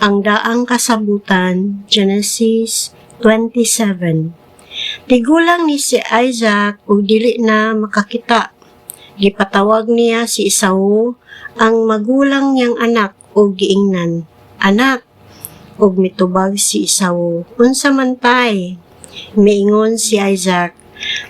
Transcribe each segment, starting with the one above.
Ang daang kasabutan, Genesis 27. Tigulang ni si Isaac ug dili na makakita. Gipatawag niya si Esau, ang magulang niyang anak ug giingnan. Anak, ug mitubag si Esau. Unsa man tay? Miingon si Isaac,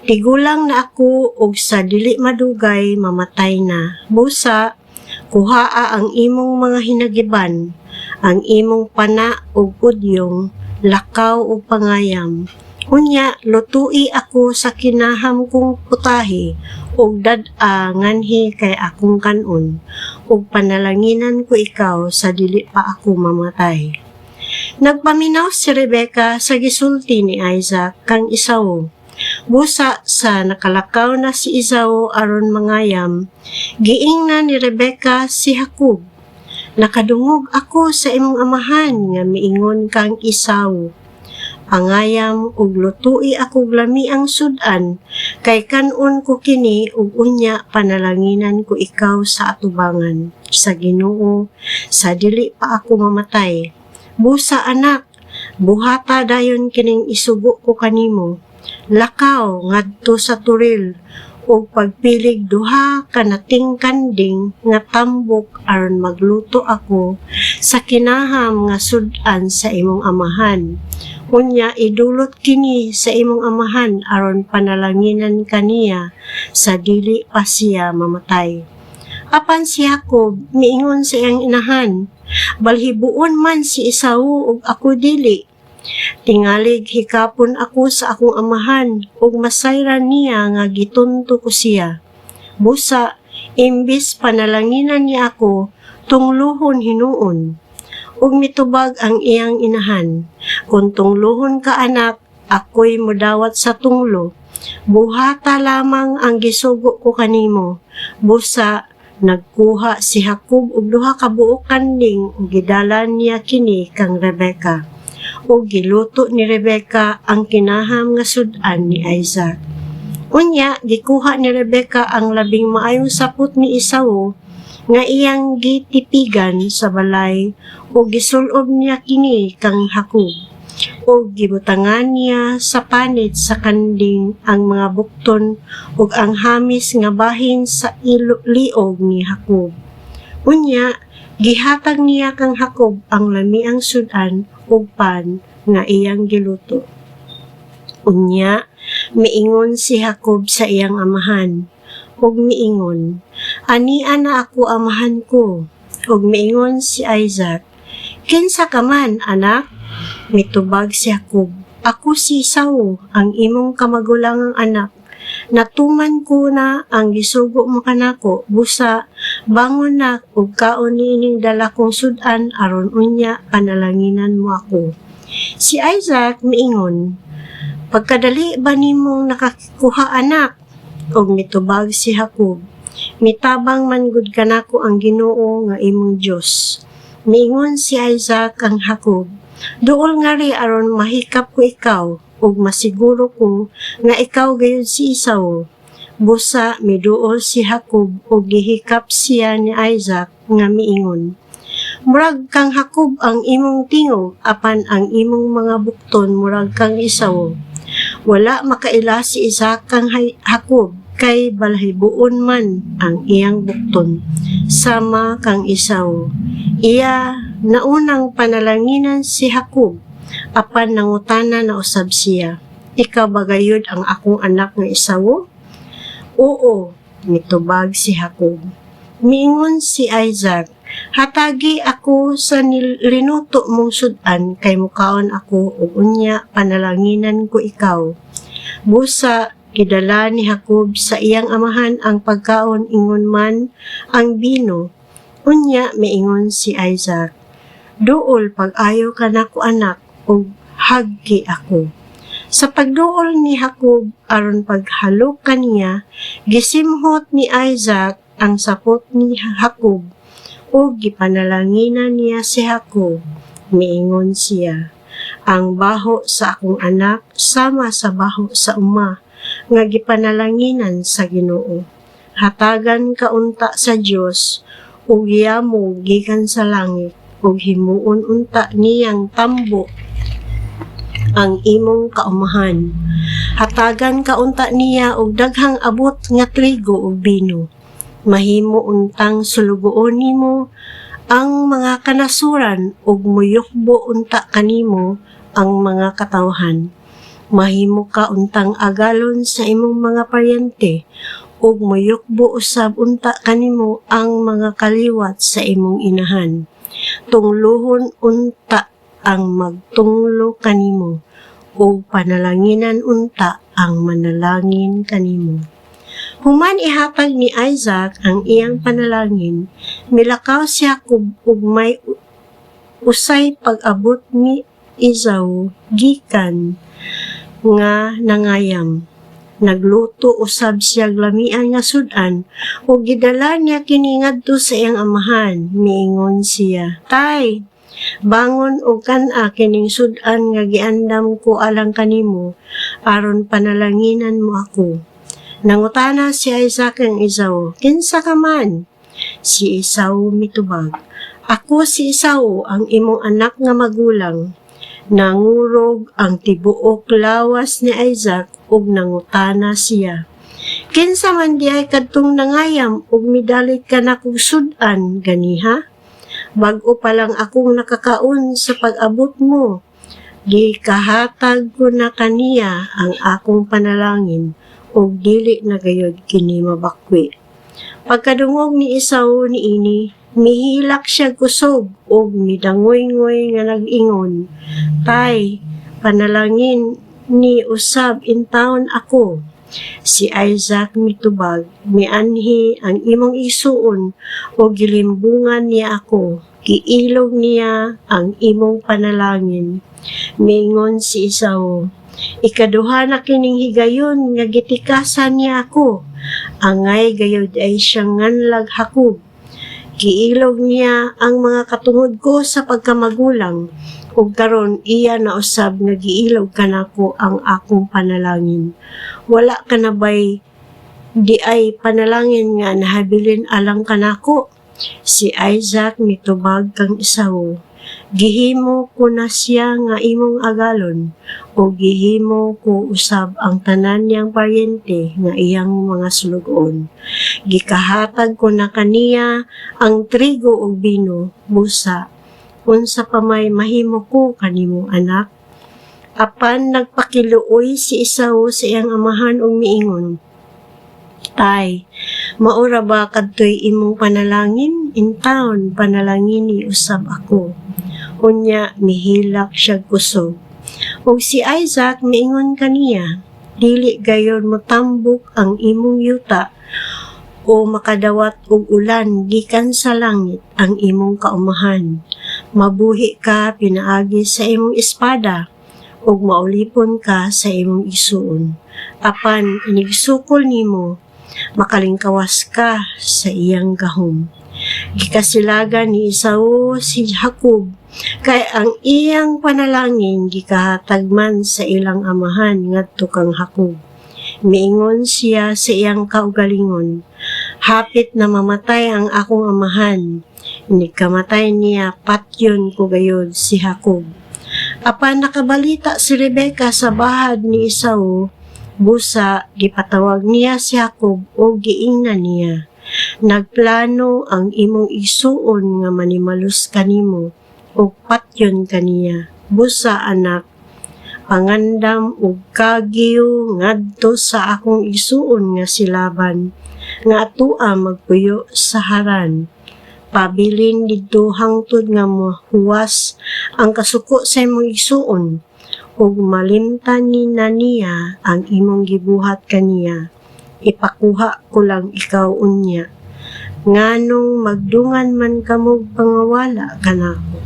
tigulang na ako ug sa dili madugay mamatay na. Busa, kuhaa ang imong mga hinagiban, ang imong pana ug udyong, lakaw ug pangayam. Unya, lutui ako sa kinaham kong putahe, ug dad-a nganhi kay akong kanon, ug panalanginan ko ikaw sa dili pa ako mamatay. Nagpaminaw si Rebecca sa gisulti ni Isaac kang Esau. Busa sa nakalakaw na si Esau aron mangayam, giingnan ni Rebecca si Jacob. Nakadungog ako sa imong amahan nga miingon kang Esau. Pangayam ug lutui ako lami ang sudan, kay kanon ko kini ug unya panalanginan ko ikaw sa atubangan sa Ginoo sa dili pa ako mamatay. Busa anak, buhata dayon kining isugo ko kanimo. Lakaw ngadto sa turil ug pagpilig duha ka nating kanding nga tambok aron magluto ako sa kinaham nga sudan sa imong amahan. Unya idulot kini sa imong amahan aron panalanginan kaniya sa dili pa siya mamatay. Apan si Jacob miingon sa iyang inahan, balhibuon man si Esau ug ako dili. Tingalig hikapon ako sa akong amahan ug masayran niya nga gitunto ko siya. Busa, imbis panalanginan niya ako, tunglohon hinuon. Ug mitubag ang iyang inahan, kung tunglohon ka anak, ako'y modawat sa tunglo. Buhata lamang ang gisugo ko kanimo. Busa, nagkuha si Jacob og duha ka buok kanding ug gidalan niya kini kang Rebecca. O giluto ni Rebecca ang kinaham nga sudan ni Isaac. Unya, gikuha ni Rebecca ang labing maayong sapot ni Esau nga iyang gitipigan sa balay o gisulob niya kini kang Jacob. O gibutangan niya sa panit sa kanding ang mga bukton ug ang hamis nga bahin sa liog ni Jacob. Unya, gihatag niya kang Jacob ang lamiang sudan ug pan nga iyang giluto. Unya, miingon si Jacob sa iyang amahan, ug miingon, ania na ako amahan ko. Ug miingon si Isaac, kinsa ka man, anak? Mitubag si Jacob, ako si Esau, ang imong kamagulangang anak. Natuman ko na ang gisugo mo kanako, busa, bangon na ug kaon niining dala kong sudan aron unya panalanginan mo ako. Si Isaac miingon, pagkadali ba nimong nakakuha anak? Ug mitubag si Jacob, mitabang man gud kanako ang Ginoo nga imong Dios. Miingon si Isaac kang Jacob, duol nga ri aron mahikap ko ikaw ug masiguro ko nga ikaw gayud si Esau. Busa miduol si Jacob ug gihikap siya ni Isaac nga miingon, murag kang Jacob ang imong tingog apan ang imong mga bukton murag kang Esau. Wala makaila si Isaac kang Jacob kay balhibuon man ang iyang bukton sama kang Esau. Iya naunang panalanginan si Jacob apan nangutana na usab siya, ikaw ba gayud ang akong anak nga Esau? Oo, mitubag si Jacob. Miingon si Isaac, hatagi ako sa linuto mong sudan kay mukaon ako ug unya panalanginan ko ikaw. Busa, gidala ni Jacob sa iyang amahan ang pagkaon ingon man ang bino. Unya miingon si Isaac, duol pag-ayo ka nako anak ug haggi ako. Sa pagduol ni Jacob aron paghalok kaniya, gisimhot ni Isaac ang sapot ni Jacob ug gipanalanginan niya si Jacob. Miingon siya, ang baho sa akong anak sama sa baho sa uma nga gipanalanginan sa Ginoo. Hatagan kaunta sa Dios ug giyamo gikan sa langit ug himuon unta niyang tambo ang imong kaumahan. Hatagan ka unta niya og daghang abot nga trigo ug bino. Mahimo untang sulugoon nimo ang mga kanasuran ug muyukbo unta kanimo ang mga katawhan. Mahimo ka untang agalon sa imong mga paryente ug muyukbo usab unta kanimo ang mga kaliwat sa imong inahan. Tunglohon unta ang magtunglo kanimo o panalanginan unta ang manalangin kanimo. Human ihatag ni Isaac ang iyang panalangin, milakaw si Jacob ug may usay pag-abot ni Esau gikan nga nangayam. Nagluto usab siya lamian nga sudan ug gidala niya kini ngadto sa iyang amahan. Miingon siya, "Tay, bangon og kan-a kining sudan nga giandam ko alang kanimo aron panalanginan mo ako." Nangutana si Isaac ang Esau, "Kinsa ka man?" Si Esau mitubag, "Ako si Esau, ang imong anak nga magulang." Nangurog ang tibuok lawas ni Isaac ug nangutana siya, "Kinsa man di ay kadtong nangayam ug midalit ka na kog sudan ganiha? Bag-o pa lang akong nakakaon sa pag-abot mo. Gikahatag ko na kaniya ang akong panalangin ug dili na gayud kini mabakwi." Pagkadungog ni Esau niini, mihilak siya kusog ug midangoy-ngoy nga nag-ingon, "Tay, panalangin ni usab intawon ako." Si Isaac mitubag, "Mianhi ang imong isuon o gilimbungan niya ako. Giilog niya ang imong panalangin." Miingon si Esau, "Ikaduha na kining higayon nga gitikasan niya ako. Angay gayud ay siyang nganlag Jacob. Giilog niya ang mga katungod ko sa pagkamagulang, ug karon iya na usab nga giilog kanako ang akong panalangin. Wala ka na bay di ay panalangin nga nahabilin alang kanako?" Si Isaac mitubag kang Esau, "Gihimo ko na siya nga imong agalon, o gihimo ko usab ang tanan niyang paryente nga iyang mga sulugoon. Gikahatag ko na kaniya ang trigo ug bino, busa. Unsa pa may mahimo ko kanimong anak?" Apan nagpakiluoy si Esau sa iyang amahan ug miingon, "Tay, maura ba kadtoy imong panalangin? Intawon panalangini usab ako." Unya mihilak siya kusog. Ug si Isaac miingon kaniya, "Dili gayon motambok ang imong yuta o makadawat og ulan gikan sa langit ang imong kaumahan. Mabuhi ka pinaagi sa imong espada ug maulipon ka sa imong isuon. Apan inigsukol nimo, makalingkawas ka sa iyang gahom." Gikasilagan ni Esau si Jacob kay ang iyang panalangin gikahatag man sa ilang amahan ngadto kang Jacob. Miingon siya sa iyang kaugalingon, "Hapit na mamatay ang akong amahan. Nikamatay niya patyon ko gayod si Jacob." Apan nakabalita si Rebecca sa bahad ni Esau, busa gipatawag niya si Jacob o giingnan niya, "Nagplano ang imong isuon nga manimalus kanimo o patyon kaniya. Busa anak, pangandam ug kagiyo ngadto sa akong isuon nga si Laban, nga atoa magpuyo sa Haran. Pabilin didto hangtod nga mahuwas ang kasuko sa imong isuon, ug malimtan ni na niya ang imong gibuhat kaniya. Ipakuha ko lang ikaw unya. Nganong magdungan man kamog pangawala kanako."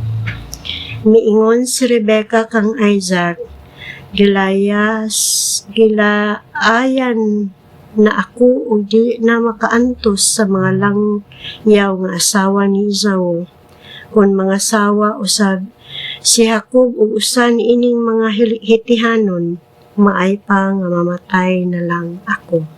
Miingon si Rebecca kang Isaac, gilaayan na ako o di na makaantos sa mga langyaw nga asawa ni Esau. Kung mga asawa usab si Jacob ug usa ni ining mga hitihanon, maay pa nga mamatay na lang ako."